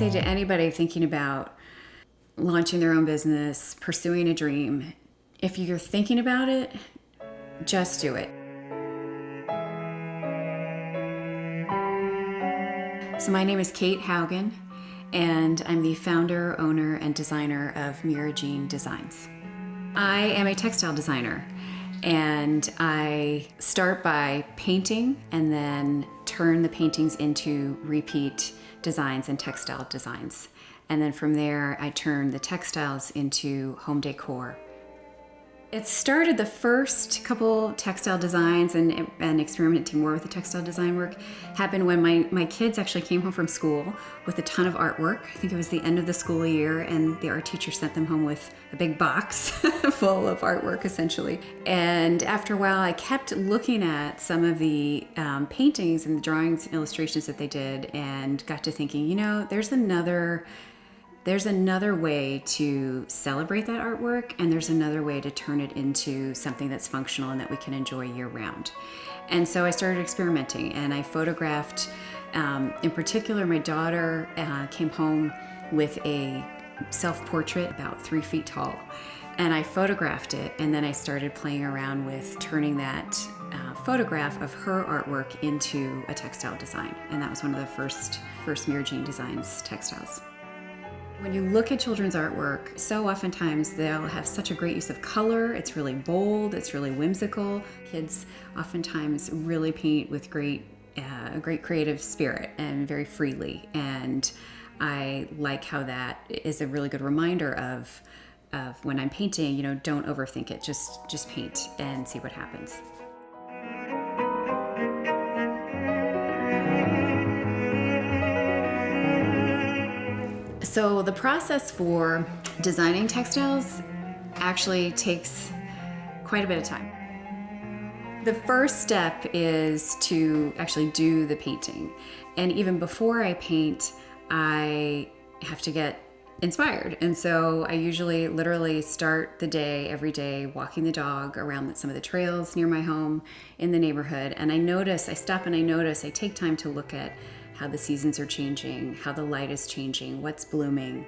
say to anybody thinking about launching their own business, pursuing a dream, if you're thinking about it, just do it. So my name is Kate Hougen, and I'm the founder, owner, and designer of Mira Jean Designs. I am a textile designer, and I start by painting and then turn the paintings into repeat designs and textile designs. And then from there, I turn the textiles into home decor. It started, the first couple textile designs and experimenting more with the textile design work happened when my kids actually came home from school with a ton of artwork. I think it was the end of the school year, and the art teacher sent them home with a big box full of artwork, essentially. And after a while, I kept looking at some of the paintings and the drawings and illustrations that they did, and got to thinking, you know, there's another way to celebrate that artwork, and there's another way to turn it into something that's functional and that we can enjoy year-round. And so I started experimenting, and I photographed, in particular, my daughter came home with a self-portrait about 3 feet tall, and I photographed it, and then I started playing around with turning that photograph of her artwork into a textile design, and that was one of the first Mira Jean Designs textiles. When you look at children's artwork, so oftentimes they'll have such a great use of color. It's really bold, it's really whimsical. Kids oftentimes really paint with great creative spirit and very freely. And I like how that is a really good reminder of when I'm painting, you know, don't overthink it, just paint and see what happens. So the process for designing textiles actually takes quite a bit of time. The first step is to actually do the painting. And even before I paint, I have to get inspired. And so I usually literally start the day, every day, walking the dog around some of the trails near my home in the neighborhood. And I stop and I take time to look at how the seasons are changing, how the light is changing, what's blooming.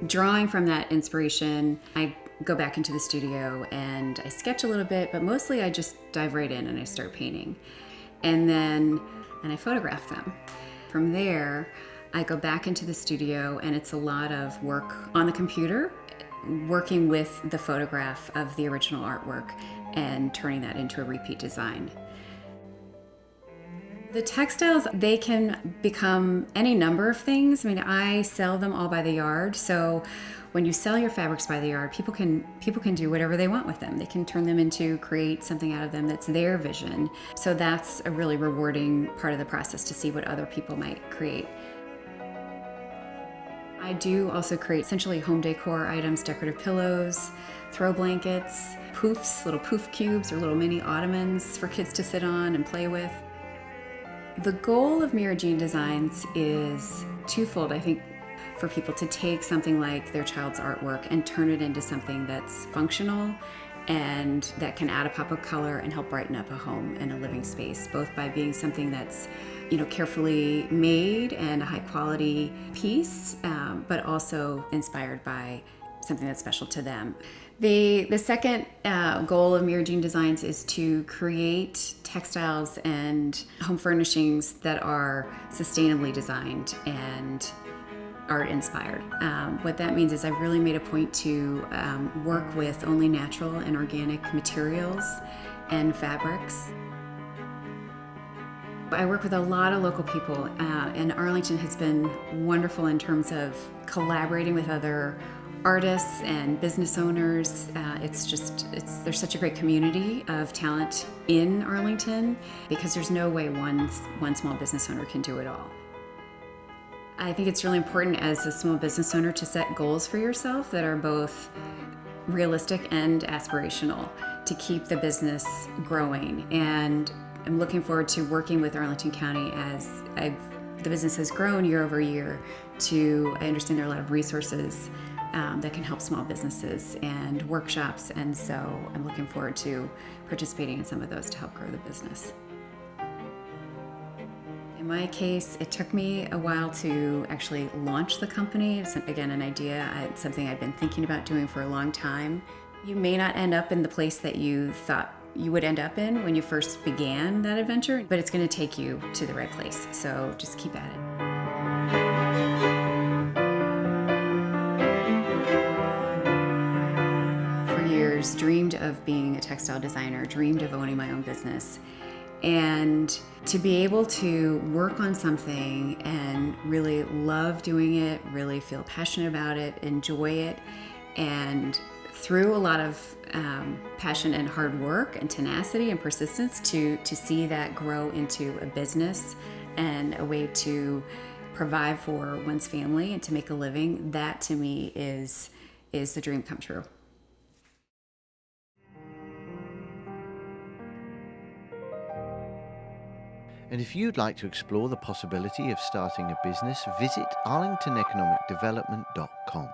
Drawing from that inspiration, I go back into the studio and I sketch a little bit, but mostly I just dive right in and I start painting. And I photograph them. From there, I go back into the studio, and it's a lot of work on the computer, working with the photograph of the original artwork and turning that into a repeat design. The textiles, they can become any number of things. I mean, I sell them all by the yard, so when you sell your fabrics by the yard, people can do whatever they want with them. They can turn them into, create something out of them that's their vision. So that's a really rewarding part of the process, to see what other people might create. I do also create essentially home decor items, decorative pillows, throw blankets, poofs, little poof cubes or little mini ottomans for kids to sit on and play with. The goal of Mira Jean Designs is twofold, I think, for people to take something like their child's artwork and turn it into something that's functional and that can add a pop of color and help brighten up a home and a living space, both by being something that's, you know, carefully made and a high quality piece, but also inspired by something that's special to them. The second goal of Mira Jean Designs is to create textiles and home furnishings that are sustainably designed and art inspired. What that means is I've really made a point to work with only natural and organic materials and fabrics. I work with a lot of local people, and Arlington has been wonderful in terms of collaborating with other artists and business owners. There's such a great community of talent in Arlington, because there's no way one small business owner can do it all. I think it's really important as a small business owner to set goals for yourself that are both realistic and aspirational to keep the business growing. And I'm looking forward to working with Arlington County as I've The business has grown year over year I understand there are a lot of resources that can help small businesses and workshops, and so I'm looking forward to participating in some of those to help grow the business. In my case, it took me a while to actually launch the company. It's, again, an idea, something I've been thinking about doing for a long time. You may not end up in the place that you thought you would end up in when you first began that adventure, but it's going to take you to the right place, so just keep at it. For years, dreamed of being a textile designer, dreamed of owning my own business. And to be able to work on something and really love doing it, really feel passionate about it, enjoy it, and through a lot of passion and hard work and tenacity and persistence to see that grow into a business and a way to provide for one's family and to make a living, that to me is the dream come true. And if you'd like to explore the possibility of starting a business, visit arlingtoneconomicdevelopment.com.